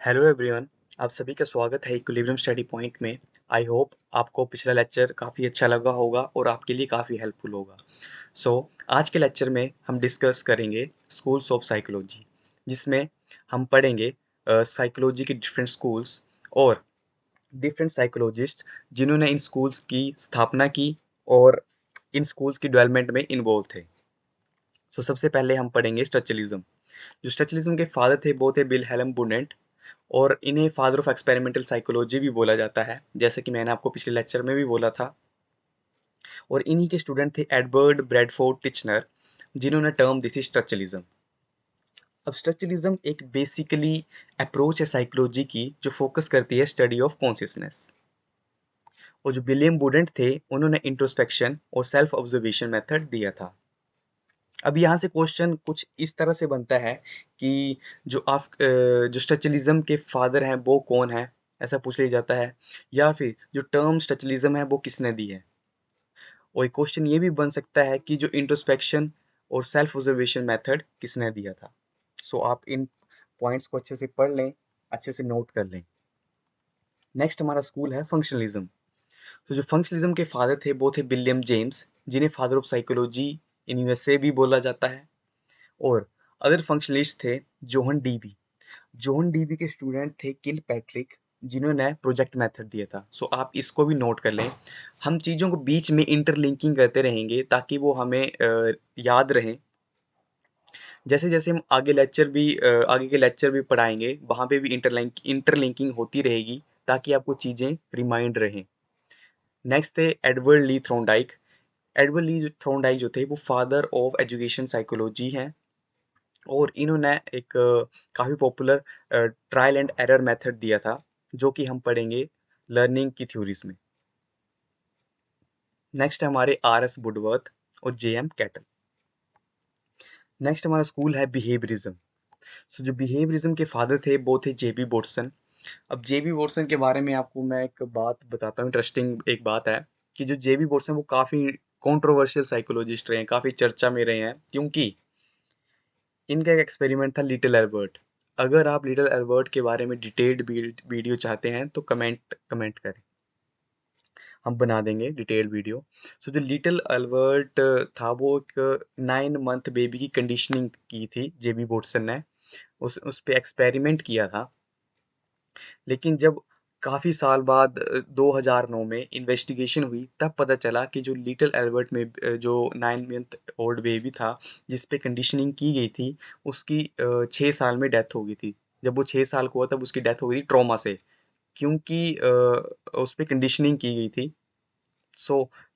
Hello everyone. आप सभी का स्वागत है इक्विलिब्रियम स्टडी पॉइंट में। आई होप आपको पिछला लेक्चर काफ़ी अच्छा लगा होगा और आपके लिए काफ़ी हेल्पफुल होगा। आज के लेक्चर में हम डिस्कस करेंगे स्कूल्स ऑफ साइकोलॉजी, जिसमें हम पढ़ेंगे साइकोलॉजी के डिफरेंट स्कूल्स और डिफरेंट साइकोलॉजिस्ट जिन्होंने इन स्कूल्स की स्थापना की और इन स्कूल्स की डेवलपमेंट में इन्वॉल्व थे। सबसे पहले हम पढ़ेंगे स्ट्रक्चरलिज्म। जो स्ट्रक्चरलिज्म के फादर थे वो थे विल्हेल्म वुंडेंट, और इन्हें फादर ऑफ एक्सपेरिमेंटल साइकोलॉजी भी बोला जाता है, जैसे कि मैंने आपको पिछले लेक्चर में भी बोला था। और इन्हीं के स्टूडेंट थे एडवर्ड ब्रैडफोर्ड टिचनर, जिन्होंने टर्म दी थी स्ट्रक्चरलिज्म। अब स्ट्रक्चरलिज्म एक बेसिकली अप्रोच है साइकोलॉजी की जो फोकस करती है स्टडी ऑफ कॉन्शियसनेस। और जो विलियम वुडेंट थे उन्होंने इंट्रोस्पेक्शन और सेल्फ ऑब्जर्वेशन मेथड दिया था। अब यहाँ से क्वेश्चन कुछ इस तरह से बनता है कि जो स्ट्रक्चरलिज्म के फादर हैं वो कौन है, ऐसा पूछ लिया जाता है, या फिर जो टर्म स्ट्रक्चरलिज्म है वो किसने दी है। और एक क्वेश्चन ये भी बन सकता है कि जो इंट्रोस्पेक्शन और सेल्फ ऑब्जर्वेशन मेथड किसने दिया था। आप इन पॉइंट्स को अच्छे से पढ़ लें, अच्छे से नोट कर लें। नेक्स्ट हमारा स्कूल है फंक्शनलिज्म। जो फंक्शनलिज्म के फादर थे वो थे विलियम जेम्स, जिन्हें father of psychology in USA भी बोला जाता है। और अदर फंक्शनलिस्ट थे जोहन डीबी। जोहन डीबी के स्टूडेंट थे किल पैट्रिक, जिन्होंने प्रोजेक्ट मेथड दिया था। आप इसको भी नोट कर लें। हम चीज़ों को बीच में इंटरलिंकिंग करते रहेंगे ताकि वो हमें याद रहें। जैसे जैसे हम आगे के लेक्चर भी पढ़ाएंगे, वहाँ पे भी इंटरलिंकिंग होती रहेगी ताकि आपको चीज़ें रिमाइंड रहें। नेक्स्ट थे एडवर्ड ली थ्रोंडाइक। एडवर्ड ली थ्रोंडाइक जो थे वो फादर ऑफ एजुकेशन साइकोलॉजी हैं, और इन्होंने एक काफ़ी popular trial and error method दिया था, जो कि हम पढ़ेंगे लर्निंग की थ्योरीज में। नेक्स्ट हमारे आर एस वुडवर्थ और जे एम कैटल। नेक्स्ट हमारा स्कूल है बिहेवियरिज्म। जो बिहेवियरिज्म के फादर थे वो थे जे बी वॉटसन। अब जे बी वॉटसन के बारे में आपको मैं एक बात बताता हूँ, इंटरेस्टिंग एक बात है कि जो जे बी वॉटसन वो काफ़ी कंट्रोवर्शियल साइकोलॉजिस्ट रहे हैं, काफ़ी चर्चा में रहे हैं, क्योंकि इनका एक एक्सपेरिमेंट था लिटिल एल्बर्ट। अगर आप लिटिल एल्बर्ट के बारे में डिटेल्ड वीडियो चाहते हैं तो कमेंट कमेंट करें, हम बना देंगे डिटेल्ड वीडियो। जो लिटिल एल्बर्ट था वो एक 9 मंथ बेबी की कंडीशनिंग की थी जेबी वॉटसन ने, उस पे एक्सपेरिमेंट किया था। लेकिन जब काफ़ी साल बाद 2009 में इन्वेस्टिगेशन हुई, तब पता चला कि जो लिटिल एल्बर्ट में जो 9 मंथ ओल्ड बेबी था जिस पे कंडीशनिंग की गई थी, उसकी 6 साल में डेथ हो गई थी। जब वो 6 साल का हुआ तब उसकी डेथ हो गई थी ट्रॉमा से, क्योंकि उस पे कंडीशनिंग की गई थी।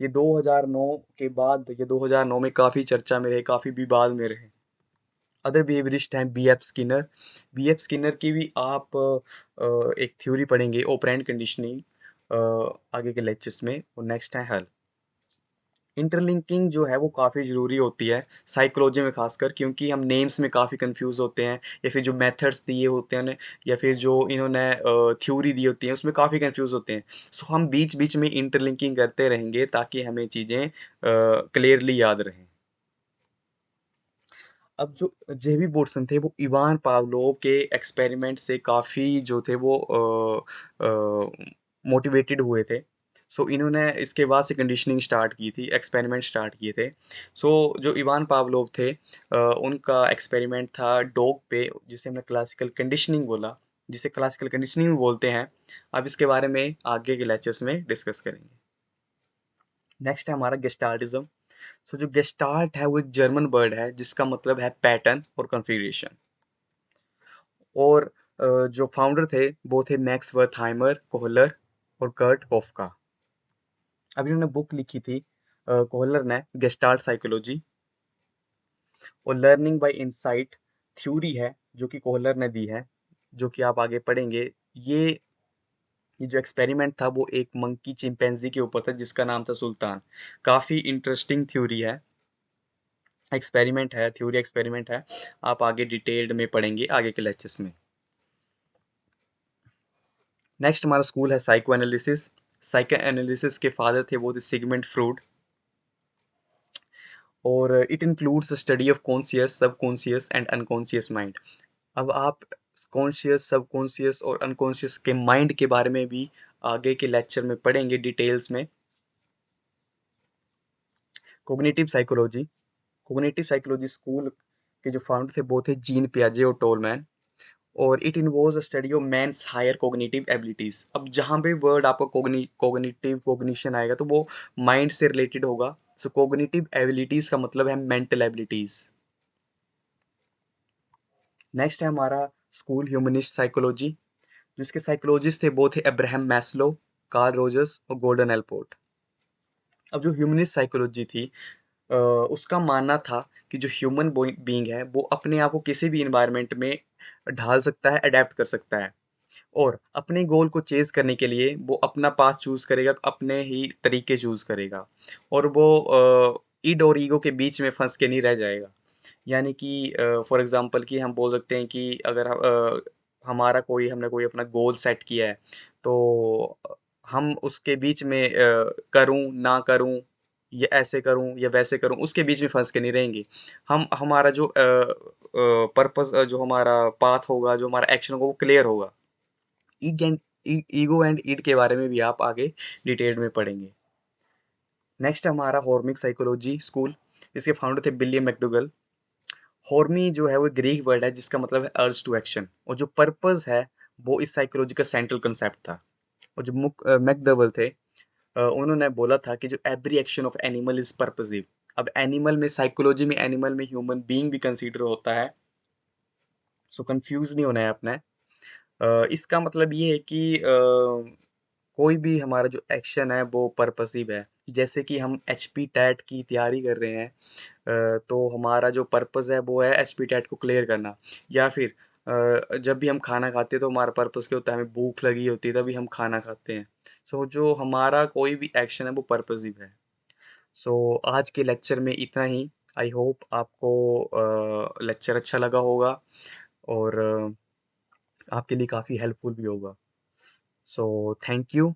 ये 2009 के बाद, ये 2009 में काफ़ी चर्चा में रहे, काफ़ी विवाद में रहे। अदर बिहेवियरिस्ट हैं B F Skinner. B F Skinner की भी आप एक थ्योरी पढ़ेंगे ओपरेंट कंडीशनिंग आगे के लेक्चर्स में। और नेक्स्ट है हल। इंटरलिंकिंग जो है वो काफ़ी ज़रूरी होती है साइकोलॉजी में, खासकर क्योंकि हम नेम्स में काफ़ी कंफ्यूज होते हैं, या फिर जो मेथड्स दिए होते हैं या फिर जो इन्होंने थ्योरी दी होती है उसमें काफ़ी कंफ्यूज होते हैं। हम बीच बीच में इंटरलिंकिंग करते रहेंगे ताकि हमें चीज़ें क्लियरली याद रहें। अब जो जेबी वॉटसन थे वो इवान पावलोव के एक्सपेरिमेंट से काफ़ी जो थे वो मोटिवेटेड हुए थे। इन्होंने इसके बाद से कंडीशनिंग स्टार्ट की थी, एक्सपेरिमेंट स्टार्ट किए थे। जो इवान पावलोव थे, उनका एक्सपेरिमेंट था डॉग पे, जिसे हमने क्लासिकल कंडीशनिंग बोला, जिसे क्लासिकल कंडीशनिंग बोलते हैं। अब इसके बारे में आगे के लेक्चर्स में डिस्कस करेंगे। नेक्स्ट है हमारा गेस्टाल्टिज्म। जो गेस्टाल्ट है वो एक जर्मन वर्ड है जिसका मतलब है पैटर्न और कॉन्फ़िगरेशन। और जो फाउंडर थे वो थे मैक्स वर्थहाइमर, कोहलर और कर्ट कोफका। अब इन्होंने बुक लिखी थी, कोहलर ने गेस्टाल्ट साइकोलॉजी, और लर्निंग बाय इनसाइट थ्योरी है जो कि कोहलर ने दी है, जो कि आप आगे पढ़ेंगे। ये ये जो एक्सपेरिमेंट था वो एक मंकी चिंपैंजी के ऊपर था जिसका नाम था सुल्तान। काफ़ी इंटरेस्टिंग थ्योरी है, एक्सपेरिमेंट है। आप आगे डिटेल्ड में पढ़ेंगे आगे के लेक्चर्स में। नेक्स्ट हमारा स्कूल है साइको एनालिसिस। साइको एनालिसिस के फादर थे वो थे सिगमंड फ्रूड, और it includes study of conscious, subconscious and unconscious mind. अब आप कॉन्शियस, सबकॉन्शियस और अनकॉन्शियस के माइंड के बारे में भी आगे के लेक्चर में पढ़ेंगे डिटेल्स में। Cognitive psychology, cognitive psychology school के जो फाउंडर थे वो थे जीन पियाजे और टोलमैन, और it involves a study of man's higher cognitive abilities. अब जहाँ भी वर्ड आपको कॉग्निटिव कॉग्निशन आएगा तो वो माइंड से रिलेटेड होगा। सो कॉग्निटिव एबिलिटीज का मतलब है मेंटल एबिलिटीज। नेक्स्ट है हमारा स्कूल ह्यूमनिस्ट साइकोलॉजी, जिसके साइकोलॉजिस्ट थे वो थे अब्राहम मैस्लो, कार्ल रोजर्स और गॉर्डन एल्पोर्ट। अब जो ह्यूमनिस्ट साइकोलॉजी थी, उसका मानना था कि जो ह्यूमन बीइंग है वो अपने आप को किसी भी इन्वायरमेंट में ढाल सकता है, अडेप्ट कर सकता है, और अपने गोल को चेज़ करने के लिए वो अपना पाथ चूज़ करेगा, अपने ही तरीके चूज़ करेगा, और वो ईड और ईगो के बीच में फँस के नहीं रह जाएगा। यानी कि फॉर एग्ज़ाम्पल कि हम बोल सकते हैं कि अगर हमारा कोई हमने कोई अपना गोल सेट किया है, तो हम उसके बीच में करूँ, ना करूँ, या ऐसे करूँ या वैसे करूँ, उसके बीच में फँस के नहीं रहेंगे। हम हमारा जो पर्पस, जो हमारा पाथ होगा, जो हमारा एक्शन होगा वो क्लियर होगा। ईग एंड ईगो एंड ईड के बारे में भी आप आगे डिटेल में पढ़ेंगे। नेक्स्ट हमारा हॉर्मिक साइकोलॉजी स्कूल, इसके फाउंडर थे विलियम मैकडोगल। हॉर्मी जो है वो ग्रीक वर्ड है जिसका मतलब है अर्ज टू एक्शन, और जो पर्पस है वो इस साइकोलॉजी का सेंट्रल कंसेप्ट था। और जो मैकडोगल थे, उन्होंने बोला था कि जो every action of animal is purposive. अब एनिमल में, साइकोलॉजी में एनिमल में ह्यूमन बीइंग भी कंसीडर होता है, सो कंफ्यूज नहीं होना है आपने। इसका मतलब ये है कि कोई भी हमारा जो एक्शन है वो पर्पसिव है। जैसे कि हम एचपी टेट की तैयारी कर रहे हैं, तो हमारा जो पर्पस है वो है एचपी टेट को क्लियर करना, या फिर जब भी हम खाना खाते हैं तो हमारा पर्पस क्या होता है, हमें भूख लगी होती है तभी हम खाना खाते हैं। सो जो हमारा कोई भी एक्शन है वो पर्पसिव है। सो आज के लेक्चर में इतना ही। आई होप आपको लेक्चर अच्छा लगा होगा, और आपके लिए काफ़ी हेल्पफुल भी होगा। So thank you.